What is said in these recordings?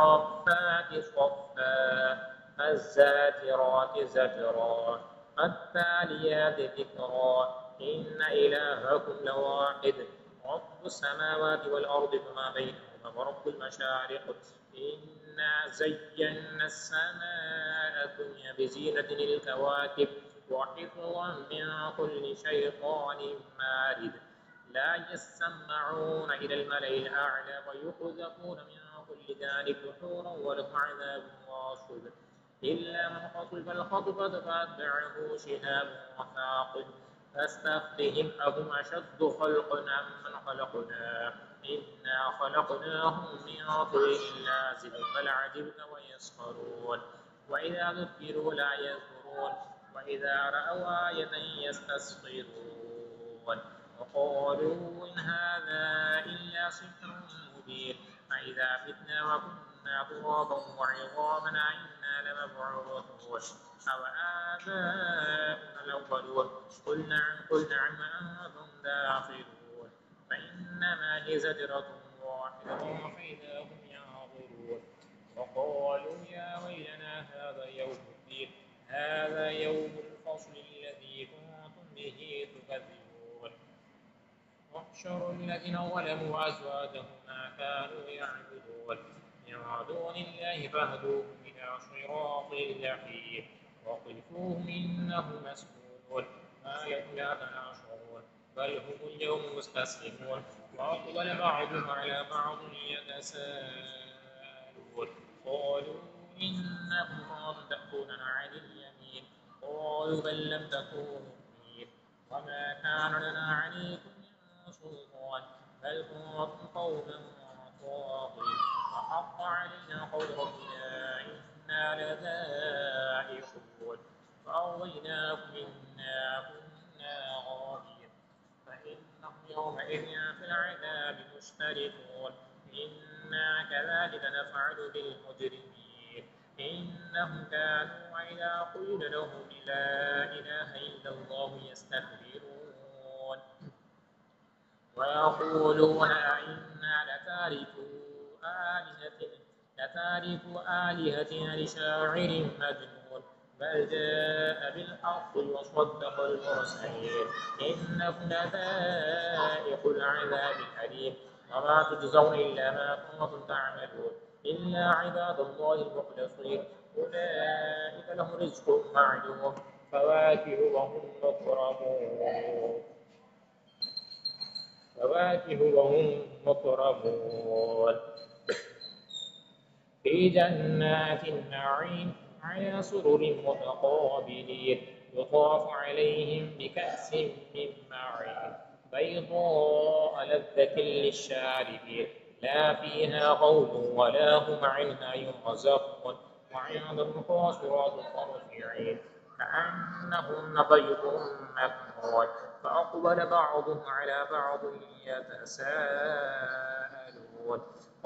والصافات صفا فالزاجرات زجرا فالتاليات ذكرا إن إلهكم لواحد رب السماوات والأرض وما بينهما ورب المشارق إنا زينا السماء الدنيا بزينة الكواكب وحفظا من كل شيطان مارد لا يسمعون إلى الملأ الأعلى ويقذفون من كل جانب دحورا ولهم عذاب واصب إلا من خطب الخطبة فأتبعه شهاب وثاقب فاستفتهم أهم أشد خلقا أمن خلقنا إنا خلقناهم من طين لازب بل عجبت ويسخرون وإذا ذكروا لا يذكرون وإذا رأوا آية يستصغرون وقالوا إن هذا إلا سحر مبين أإذا متنا وكنا ترابا وعظاما أإنا لمبعوثون أوآباؤنا الأولون قل نعم وأنتم داخلون فإنما هي زجرة واحدة فإذا هم ينظرون وقالوا يا ويلنا هذا يوم الدين هذا يوم الفصل الذي كنتم به تكذبون واحشروا الذين ظلموا أزواجهم ما كانوا يعبدون من دون الله فاهدوهم إلى صراط الجحيم وقفوهم إنهم مسؤولون ما لكم لا تناصرون بل هم اليوم مستسلمون وأقبل بعضهم على بعض يتساءلون قالوا إنكم تأتوننا عن اليمين قالوا بل لم تكونوا مؤمنين وما كان لنا عليكم من سلطان بل كنتم قوما طاغين فحق علينا قول ربنا إنا لذائقون فأغويناكم إنا كنا غاوين فإنهم يومئذ في العذاب مشتركون إنا كذلك نفعل بالمجرمين إنهم كانوا إذا قيل لهم لا إله إلا الله يستكبرون ويقولون أئنا لتاركو آلهتنا لشاعر مجنون بل جاء بالحق وصدق المرسلين إنكم لذائقو العذاب الأليم وما تجزون إلا ما كنتم تعملون إلا عباد الله المخلصين أولئك لهم رزق معلوم فواكه وهم مكرمون في جنات النعيم على سرر متقابلين يطاف عليهم بكأس من معين بيضاء لذة للشاربين لا فيها غول ولا هم عنها ينزفون وعندهم قاصرات الطرف عين كأنهن بيض مكنون فأقبل بعضهم على بعض يتساءلون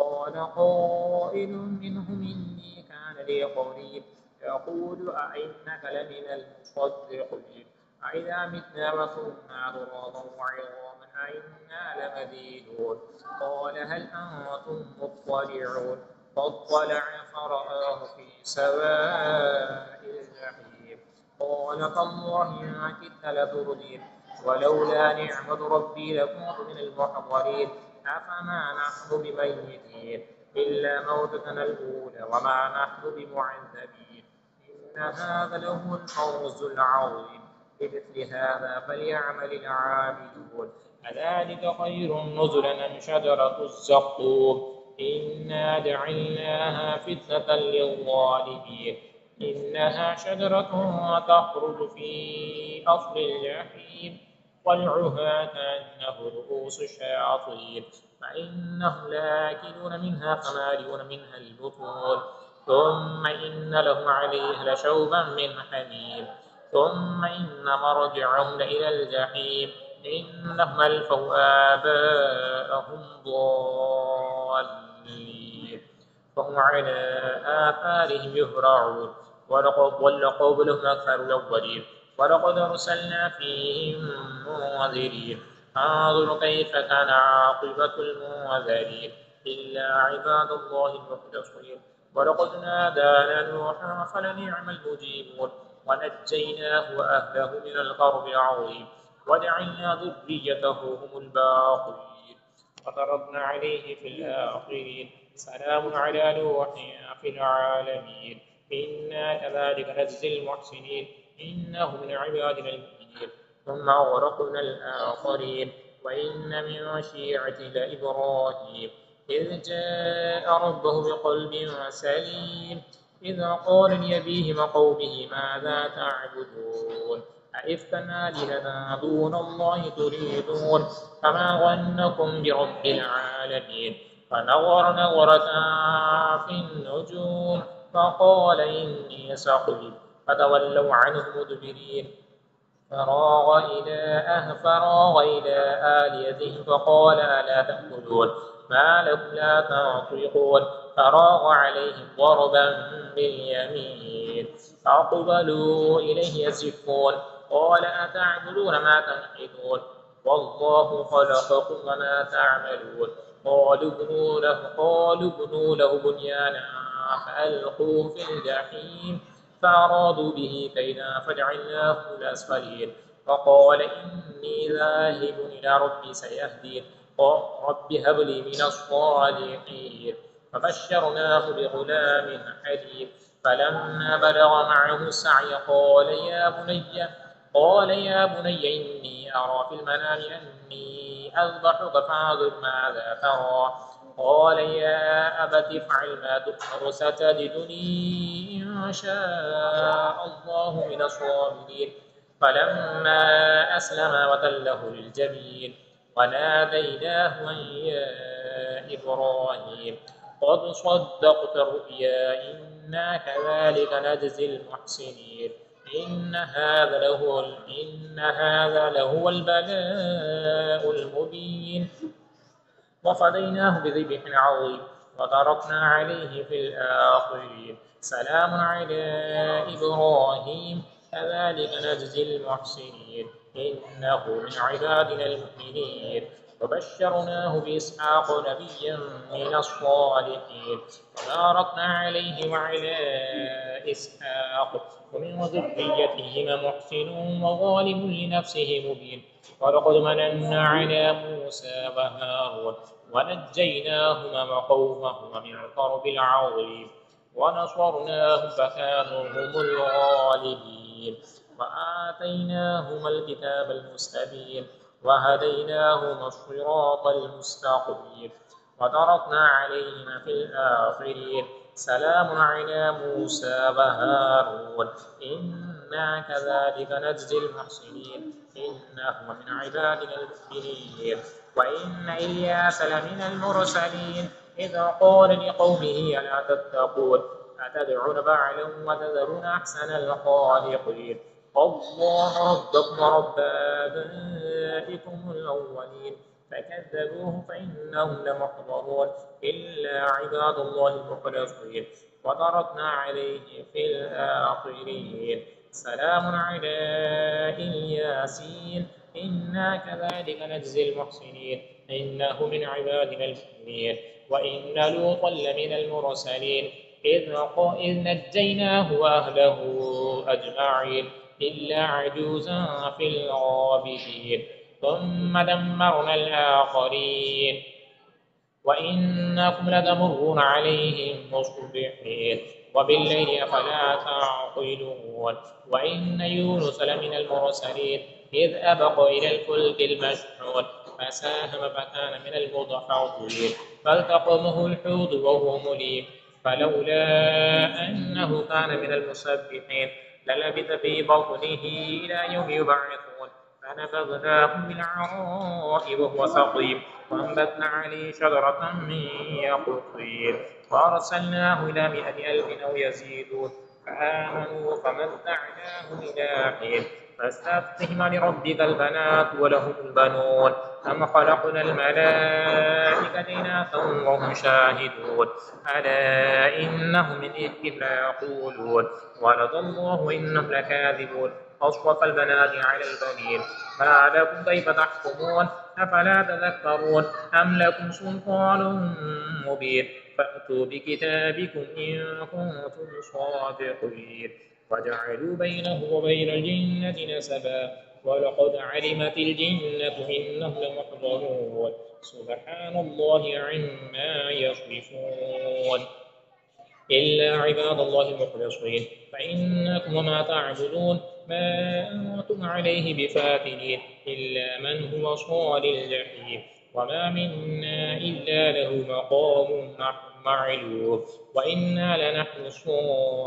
قال قائل منهم إني كان لي قريب يقول أئنك لمن المصدقين أئذا متنا وكنا ترابا وعظاما أئنا لمدينون قال هل أنتم مطلعون فاطلع فرآه في سواء الجحيم قال تالله إن كدت لتردين ولولا نعمة ربي لكنت من المحضرين أفما نحن بميتين إلا موتتنا الأولى وما نحن بمعذبين إن هذا لهو الفوز العظيم بمثل هذا فليعمل العاملون أذلك خير نزلا أم شجرة الزقوم إنا جعلناها فتنة للظالمين إنها شجرة تخرج في أصل الجحيم طلعها كأنه رؤوس الشياطين فإنهم لآكلون منها فمالئون منها البطون ثم إن لهم عليه لشوبا من حميم ثم إن مرجعهم لإلى الجحيم إنهم ألفوا آباءهم ضالين فهم على آثارهم يهرعون ولقد ضل قبلهم أكثر الأولين ولقد أرسلنا فيهم منذرين انظر كيف كان عاقبة المنذرين إلا عباد الله المخلصين. ولقد نادانا نوح فلنعم المجيبون ونجيناه وأهله من الكرب العظيم وجعلنا ذريته هم الباقين وتركنا عليه في الآخرين. سلام على نوح في العالمين إنا كذلك نجزي المحسنين إنه من عبادنا المؤمنين. ثم أغرقنا الآخرين وإن من شيعته لإبراهيم إذ جاء ربه بقلب سليم إذ قال لأبيه وقومه ماذا تعبدون أئفكا آلهة دون الله تريدون فما ظنكم برب العالمين. فنظر نظرة في النجوم فقال إني سقيم فتولوا عنه مدبرين. فراغ إلى آليتهم فقال ألا تأكلون ما لكم لا تنطقون. فراغ عليهم ضربا باليمين فأقبلوا إليه يزفون قال أتعبدون ما تنحتون والله خلقكم وما تعملون. قالوا ابنوا له بنيانا فألقوه في الجحيم فأرادوا به كيدا فجعلناه الأسفلين. فقال إني ذاهب إلى ربي سيهدين رب هب لي من الصالحين. فبشرناه بغلام حليم فلما بلغ معه السعي قال يا بني إني أرى في المنام أني أذبحك فانظر ماذا ترى. قال يا أبت افعل ما تؤمر ستجدني إن شاء الله من الصابرين. فلما أسلم وتله للجبين وناديناه أن يا إبراهيم قد صدقت الرؤيا إنا كذلك نجزي المحسنين إن هذا لهو البلاء المبين. وفديناه بذبح عظيم وتركنا عليه في الآخرين. سلام على إبراهيم كذلك نجزي المحسنين إنه من عبادنا المؤمنين. وبشرناه بإسحاق نبيا من الصالحين وباركنا عليه وعلى إسحاق ومن ذريتهما محسن وظالم لنفسه مبين. ولقد مننا على موسى وهارون ونجيناهما وقومهما من الكرب العظيم ونصرناهم فكانوا هم الغالبين. وآتيناهما الكتاب المستبين وهديناهما الصراط المستقيم وتركنا عليهما في الآخرين. سلام على موسى وهارون إنا كذلك نجزي المحسنين إنه من عبادنا المؤمنين. وإن إلياس لمن المرسلين إذ قال لقومه ألا تتقون أتدعون بعلا وتذرون أحسن الخالقين الله ربكم ورب آبائكم الأولين. فكذبوه فإنهم لمحضرون إلا عباد الله المخلصين وتركنا عليه في الآخرين. سلام على الياسين إنا كذلك نجزي المحسنين إنه من عبادنا المؤمنين. وإن لوطا لمن المرسلين إذ نجيناه وأهله أجمعين إلا عجوزا في الغابرين ثم دمرنا الآخرين. وإنكم لتمرون عليهم مصبحين وبالليل أفلا تعقلون. وإن يونس لمن المرسلين إذ أبق إلى الفلك المشحون فساهم فكان من المضحضين فالتقمه الحوت وهو مليم فلولا أنه كان من المسبحين للبث في بطنه إلى يوم يبعثون فنبذناه بالعراء وهو سقيم وأنبتنا عليه شجرة من يقطين وأرسلناه إلى 100,000 أو يزيدون فآمنوا فمتعناهم إلى حين. فاستفتهم لربك البنات ولهم البنون أم خلقنا الملائكة إناثا وهم شاهدون ألا إنهم من إفكهم ليقولون ولد الله وإنهم لكاذبون أصطفى البنات على البنين ما لكم كيف تحكمون أفلا تذكرون أم لكم سلطان مبين فأتوا بكتابكم إن كنتم صادقين وجعلوا بينه وبين الجنة نسبا ولقد علمت الجنة إنهم لمحضرون سبحان الله عما يصفون إلا عباد الله المخلصين فإنكم وما تعبدون ما أنتم عليه بفاتنين إلا من هو صال الجحيم وما منا إلا له مقام معلوم وإنا لنحن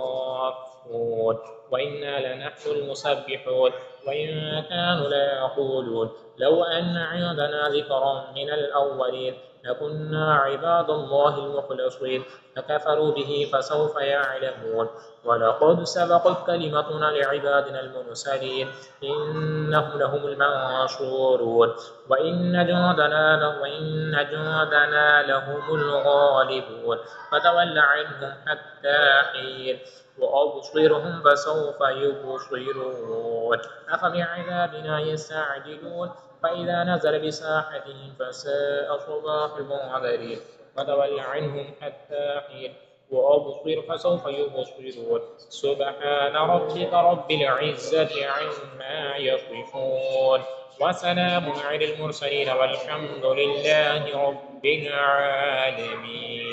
الصافون وإنا لنحن المسبحون وإن كانوا ليقولون لو أن عندنا ذكرا من الأولين لكنا عباد الله المخلصين فكفروا به فسوف يعلمون ولقد سبقت كلمتنا لعبادنا المرسلين إنهم لهم المنصورون وإن جندنا لهم الغالبون فتول عنهم حتى حين وأبصرهم فسوف يبصرون أفبعذابنا يستعجلون فإذا نزل بساحتهم فساء صباح المنذرين فتول عنهم حتى حين وأبصر فسوف يبصرون سبحان ربك رب العزة عما يصفون وسلام على المرسلين والحمد لله رب العالمين.